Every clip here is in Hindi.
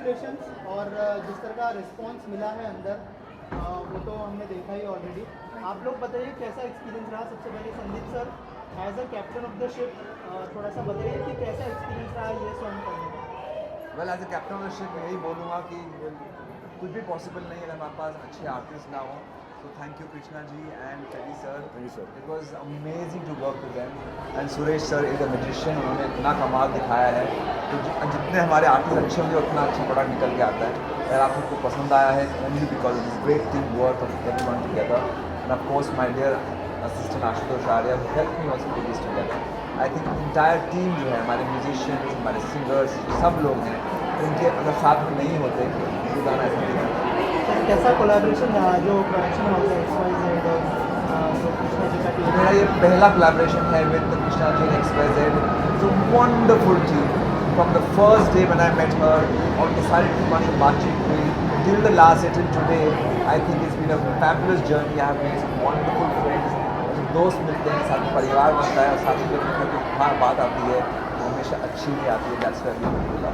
कोलैबोरेशंस और जिस तरह का रिस्पांस मिला है अंदर वो तो हमने देखा ही ऑलरेडी। आप लोग बताइए कैसा एक्सपीरियंस रहा। सबसे पहले Sandeep sir as a captain of the ship थोड़ा सा बताइए कि कैसा एक्सपीरियंस रहा ये सॉन्ग करने का। Well as a captain of the ship यही बोलूँगा कि कुछ भी पॉसिबल नहीं है अगर हमारे पास अच्छे आर्टिस्ट ना हो। So thank you Krishna ji and Teddy sir. Thank you sir. It was amazing to work with them. And Suresh sir is a magician. उन्होंने इतना कमाल दिखाया है तो जितने हमारे आर्टिस्ट अच्छे होंगे उतना अच्छा प्रोडक्ट निकल के आता है। अगर आप सबको पसंद आया है only because of this great team work of everyone together. And of course my dear assistant Ashutosh Arya who helped me also put this together. I think entire team जो है हमारे musicians, हमारे singers, सब लोग हैं उनके अगर साथ में नहीं होते तो गाना ऐसा नहीं होता। कैसा कोलैबोरेशन रहा जो प्रोडक्शन हाउस है XYZ और जो कृष्णा जी का टीम मेरा ये पहला कोलैबोरेशन है with Krishna ji and XYZ। It's a wonderful team from the first day when I met her और ये सारी टीम हमारी बातचीत हुई till the last day till today. I think it's been a fabulous journey. I have made some wonderful friends. दोस्त मिलते हैं, साथ परिवार बनता है और साथ ही जब कोई बात आती है तो हमेशा अच्छी भी आती है। दैट्स व्हाई वी बोला।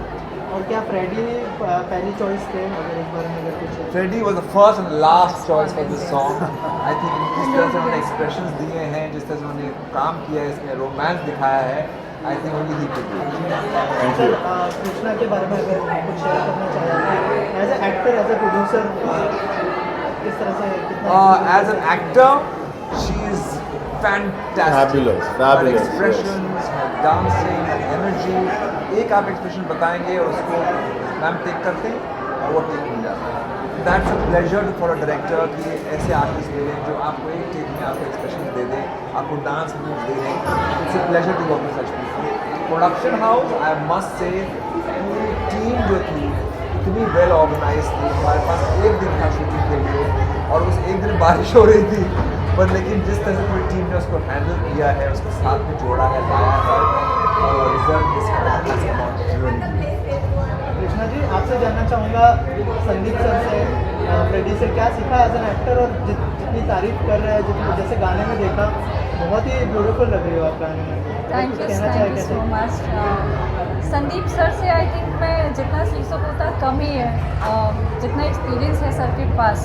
और क्या फ्रेडी पहली चॉइस थे अगर इस बारे में अगर कुछ Freddie was the first and last choice for this song. I think जिस तरह से उन्होंने expressions दिए हैं, जिस तरह से उन्होंने काम किया है, इसमें रोमांस दिखाया है, I think only he could do it. Sir Krishna के बारे में अगर कुछ शेयर करना चाहें as a actor as a producer किस तरह से कितना As an actor, she is fantastic. Fabulous, Her fabulous, expressions, her dancing, her energy. एक आप expression बताएंगे और उसको मैम टेक करते हैं और वो टेक मिल जाता है। That's a pleasure for a director कि ऐसे आर्टिस्ट मिलें जो आपको एक टेक में आपको एक्सप्रेशन दे दें, आपको डांस मूव दे दें। It's a pleasure to work with such people. Production house, I must say, पूरी टीम जो थी इतनी वेल ऑर्गेनाइज थी। हमारे पास एक दिन था शूटिंग के लिए और उस एक दिन बारिश हो रही थी पर लेकिन जिस तरह से पूरी टीम ने उसको हैंडल किया है, उसको साथ में जोड़ा है, लाया है और रिजल्ट कृष्णा जी आपसे जानना चाहूँगा संदीप सर से फ्रेडी से क्या सीखा एज एन एक्टर और जितनी तारीफ कर रहे हैं जितनी जैसे गाने में देखा बहुत ही ब्यूटीफुल लग रही हो आप गाने में। Thank you so much. Sandeep sir से आई थिंक मैं जितना सीख सकूँ उतना कम ही है। जितना एक्सपीरियंस है सर के पास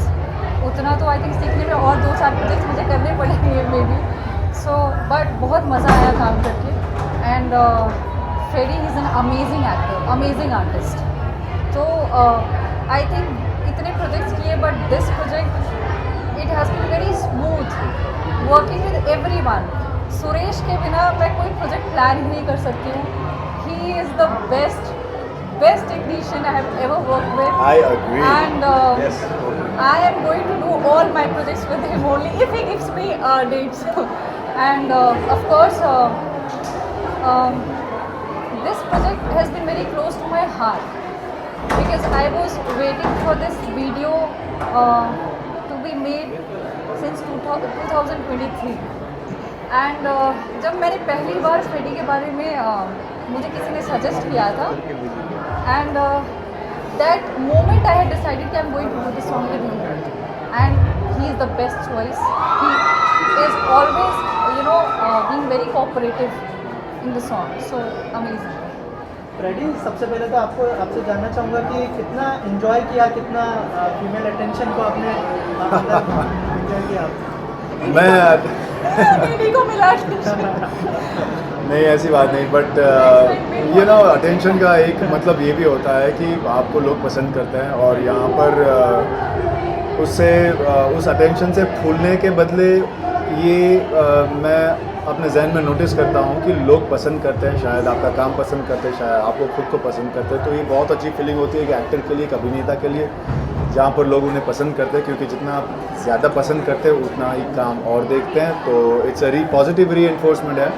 उतना तो आई थिंक सीखने में और 2-4 प्रोजेक्ट्स मुझे करने पड़ेंगे मे बी। सो बट बहुत मज़ा आया काम करके and Freddy is an amazing actor, amazing artist. तो आई थिंक इतने प्रोजेक्ट्स किए but this project it has been very smooth working with everyone. Suresh के बिना मैं कोई प्रोजेक्ट प्लान ही नहीं कर सकती हूँ। He is the best technician I have ever worked with. I agree. And Yes. I am going to do all my projects with him only if he gives me dates. And of course, this project has been very close to my heart because I was waiting for this video to be made since 2023. And जब मैंने पहली बार फ्रेडी के बारे में मुझे किसी ने सजेस्ट किया था and that moment I had decided that I'm going to do this song with him and he is the best choice. He is always being very cooperative in the song, so amazing. Freddy सबसे पहले तो आपसे जानना चाहूँगा कि कितना एंजॉय किया, कितना फीमेल अटेंशन को आपने एंजॉय किया आप? मेरी को मिला नहीं ऐसी बात नहीं बट ये ना अटेंशन का एक मतलब ये भी होता है कि आपको लोग पसंद करते हैं और यहाँ पर उससे उस अटेंशन से फूलने के बदले ये मैं अपने जहन में नोटिस करता हूँ कि लोग पसंद करते हैं, शायद आपका काम पसंद करते हैं, शायद आपको खुद को पसंद करते हैं। तो ये बहुत अच्छी फीलिंग होती है कि एक्टर के लिए, एक अभिनेता के लिए जहाँ पर लोग उन्हें पसंद करते हैं, क्योंकि जितना आप ज़्यादा पसंद करते हैं उतना ही काम और देखते हैं। तो इट्स अ पॉजिटिव री एनफोर्समेंट है।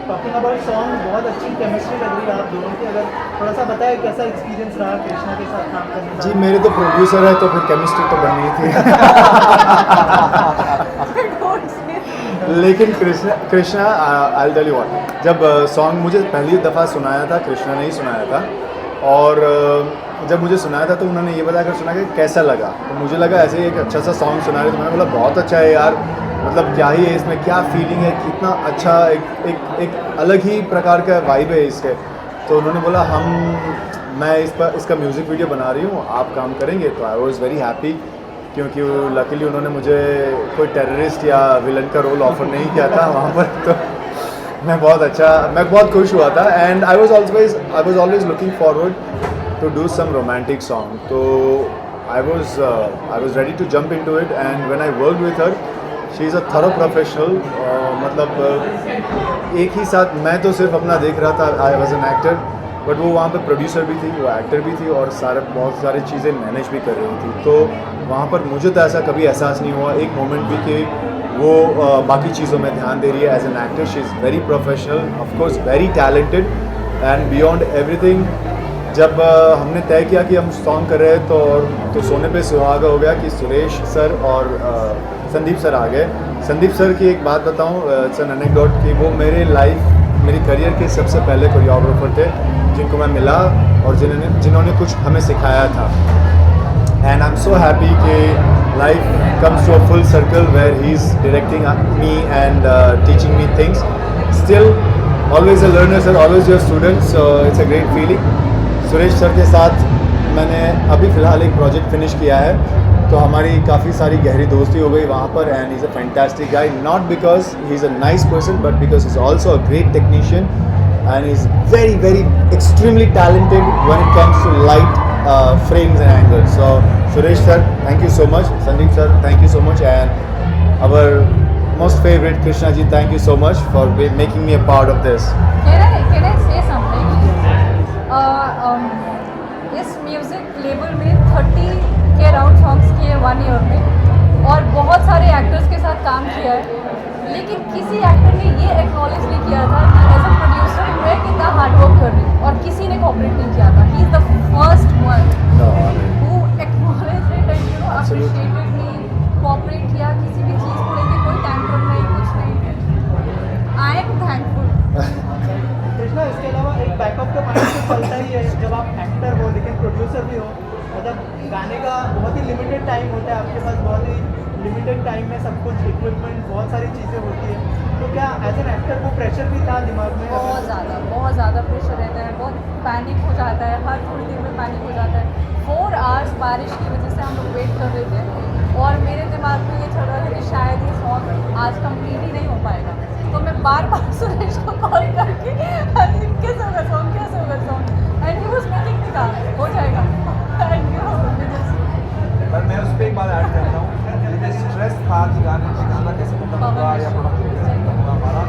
टॉकिंग अबाउट सॉन्ग बहुत अच्छी केमिस्ट्री लग रही है आप दोनों की। अगर थोड़ा सा बताएं कैसा एक्सपीरियंस रहा कृष्णा के साथ काम करने का? जी मेरे तो प्रोड्यूसर है तो फिर केमिस्ट्री तो बननी थी लेकिन Krishna I tell you what, जब सॉन्ग मुझे पहली दफ़ा सुनाया था कृष्णा ने ही सुनाया था और जब मुझे सुनाया था तो उन्होंने ये बताकर सुना कि कैसा लगा। तो मुझे लगा ऐसे ही एक अच्छा सा सॉन्ग सुना रहे तो मैंने बोला बहुत अच्छा है यार, मतलब क्या ही है इसमें, क्या फीलिंग है, कितना अच्छा एक अलग ही प्रकार का वाइब है इसके। तो उन्होंने बोला हम मैं इसका म्यूज़िक वीडियो बना रही हूँ, आप काम करेंगे? तो आई वॉज़ वेरी हैप्पी, क्योंकि लकीली उन्होंने मुझे कोई टेररिस्ट या विलन का रोल ऑफर नहीं किया था वहाँ पर, तो मैं बहुत खुश हुआ था। And I was always looking forward to do some romantic song, तो I was ready to jump into it, and when I worked with her, she is a thorough professional. मतलब एक ही साथ मैं तो सिर्फ अपना देख रहा था, I was an actor, but वो वहाँ पे प्रोड्यूसर भी थी, वो एक्टर भी थी, और बहुत सारी चीज़ें मैनेज भी कर रही थी। तो वहाँ पर मुझे तो ऐसा कभी एहसास नहीं हुआ एक मोमेंट भी कि वो बाकी चीज़ों में ध्यान दे रही है। As an actor she is very professional, of course very talented, and beyond everything. जब हमने तय किया कि हम सॉन्ग कर रहे हैं तो सोने पे सुहागा हो गया कि सुरेश सर और संदीप सर आ गए। संदीप सर की एक बात बताऊं, इट्स एन एनेक्डोट, कि वो मेरी करियर के सबसे पहले कोरियोग्राफर थे जिनको मैं मिला और जिन्होंने कुछ हमें सिखाया था। And I am so happy कि life comes to a full circle where he is directing me and teaching me things. Still always a learner sir, always your student, so it's a great feeling. Suresh sir के साथ मैंने अभी फ़िलहाल एक प्रोजेक्ट फिनिश किया है, तो हमारी काफ़ी सारी गहरी दोस्ती हो गई वहाँ पर। And he is a fantastic guy, not because he is a nice person, but because he is also a great technician, and he is very extremely talented when it comes to light frames and angles. So Suresh sir, thank you so much. Sandeep sir, thank you so much. And our most favorite Krishna ji, thank you so much for making me a part of this. Can I say something? इस म्यूज़िक लेबल में 30 के अराउंड सॉन्ग्स किए 1 ईयर में, और बहुत सारे एक्टर्स के साथ काम किया है, लेकिन किसी एक्टर ने ये एक्नॉलेज नहीं किया था कि एज अ प्रोड्यूसर मैं कितना हार्डवर्क कर रही हूँ, और किसी ने कोऑपरेट नहीं किया था। He is the first one who acknowledged it and you know appreciated me, cooperate किया, किसी भी चीज़ को लेके कोई टैंट्रम नहीं, कुछ नहीं। I am thankful. कृष्णा, इसके अलावा एक बैकअप का पॉइंट तो चलता ही है जब आप एक्टर हो लेकिन प्रोड्यूसर भी हो। मतलब गाने का बहुत ही लिमिटेड टाइम होता है आपके पास, बहुत ही लिमिटेड टाइम में सब कुछ इक्विपमेंट, बहुत सारी चीज़ें होती है, तो क्या एज एन एक्टर वो प्रेशर भी था दिमाग में? बहुत ज़्यादा प्रेशर रहता है, बहुत पैनिक हो जाता है, हर थोड़ी देर में पैनिक हो जाता है। 4 आवर्स बारिश की वजह से हम लोग वेट कर रहे थे, और मेरे दिमाग में ये चल रहा था कि शायद ये सॉन्ग आज कंप्लीट ही नहीं हो पाएगा। तो मैं बार सुरेश को कॉल करके कैसे होगा song, and he was making me कहा हो जाएगा। एंड यू नो पर मैं उस पर एक बात ऐड करता हूँ, मुझे स्ट्रेस था कि गाना कैसे खत्म होगा या प्रोडक्शन कैसे खत्म होगा हमारा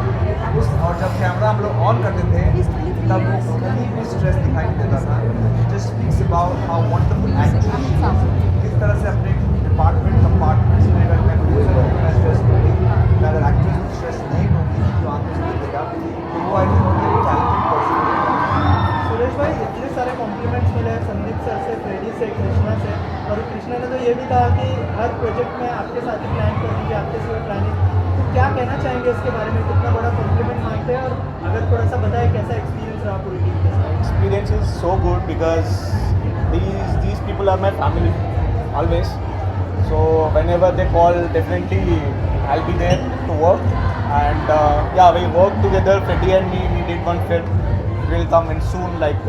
उस, और जब कैमरा हम लोग ऑन करते थे तब वो कहीं भी स्ट्रेस दिखाई नहीं देता था। Just speaks about how wonderful acting, किस तरह से अपने कंपार्टमेंट्स में अगर मैं प्रोड्यूसर हूँ मैं स्ट्रेस लूँगी, मैं अगर एक्ट्रेस को स्ट्रेस नहीं लूँगी तो आंखें से देगा, तो वो I think talented person. Suresh भाई, इतने सारे कॉम्प्लीमेंट्स मिले हैं संदीप सर से, फ्रेडी से, कृष्णा से, और कृष्णा ने तो ये भी कहा कि हर प्रोजेक्ट में आपके साथ ही प्लान करेंगे, आपके साथ प्लानिंग। तो क्या कहना चाहेंगे इसके बारे में, कितना बड़ा कॉम्प्लीमेंट मांगते हैं, और अगर थोड़ा सा बताएं कैसा एक्सपीरियंस रहा पूरी टीम के साथ? Experience is so good because these people are my family always. So whenever they call, definitely I'll be there to work. And yeah, we work together. Freddie and me, we did one film. Will come in soon, like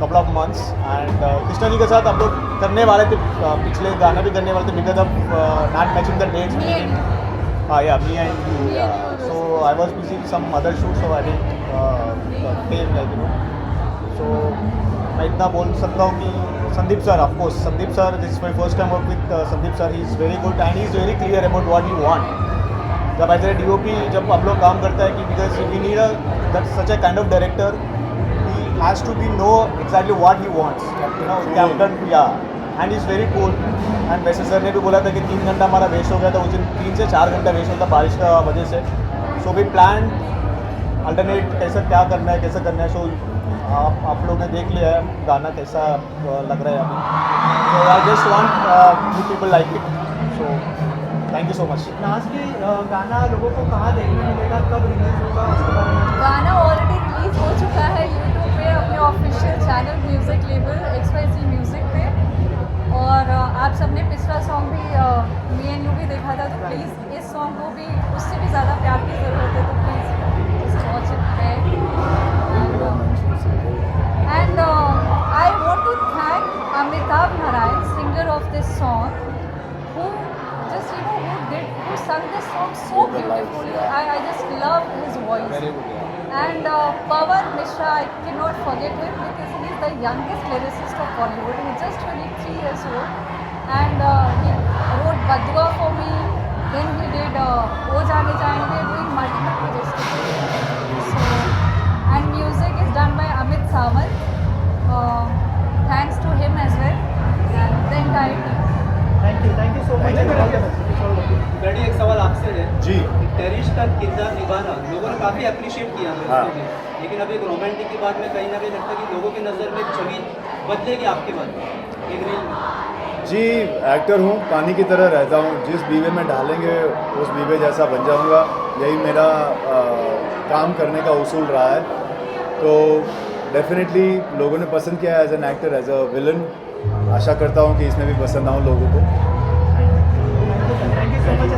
couple of months. And Krishna ji के साथ हम लोग करने वाले थे, पिछले गाना भी करने वाले थे, because of not matching the dates. Me and you. Yeah, me and you. Yeah. So I was busy with some other shoots, so I didn't came, like you know. So मैं इतना बोल सकता हूँ कि Sandeep sir, of course Sandeep sir, this is my first time work with Sandeep sir, he is very good and he is very clear about what you want. जब एज ए DOP जब हम लोग काम करता है कि because we need that such a kind of director, he has to be know exactly what he wants, you know captain, या and is very cool. And वैसे सर ने भी बोला था कि 3 घंटा हमारा वेस्ट हो गया था उस दिन, 3 से 4 घंटा वेस्ट होता बारिश का वजह से। सो वी प्लान अल्टरनेट कैसे क्या करना है, कैसे करना है। सो आप लोग ने देख लिया है गाना कैसा लग रहा है अभी। So I just want you people like it, so thank you so much. Last गाना लोगों को कहाँ देखने मिलेगा, कब रिलीज होगा, उसके बारे में? गाना ऑलरेडी रिलीज हो चुका है यूट्यूब पे, अपने official channel music label XYZ music पे, और आप सबने पिछला सॉन्ग भी मी एंड यू भी देखा था, तो प्लीज़ इस सॉन्ग को भी उससे भी ज़्यादा प्यार की ज़रूरत है, तो please watch it. And Pawan Mishra, I cannot forget him because he is the youngest lyricist of Bollywood. He is just 23 years old, and he wrote Badua for me. Then he did O Jaane Jayenge, doing multiple projects. So, and music is done by Amit Sawant. Thanks to him as well, and the entire team. Thank you so much. गढ़ी, एक सवाल आपसे है। जी। टेरिश का किरदार निभाना लोगों ने काफ़ी अप्रिशिएट किया है हाँ। उसको भी। लेकिन अब एक रोमांटिक की बात में कहीं ना कहीं लगता है कि लोगों की नज़र में छवि बदलेगी आपके बाद एक रील में। जी, एक्टर हूँ, पानी की तरह रहता हूँ, जिस बीवे में डालेंगे उस बीवे जैसा बन जाऊँगा। यही मेरा काम करने का उसूल रहा है। तो डेफिनेटली लोगों ने पसंद किया as an actor, as a villain. आशा करता हूँ कि इसमें भी पसंद आऊँ लोगों को। Thank you so much.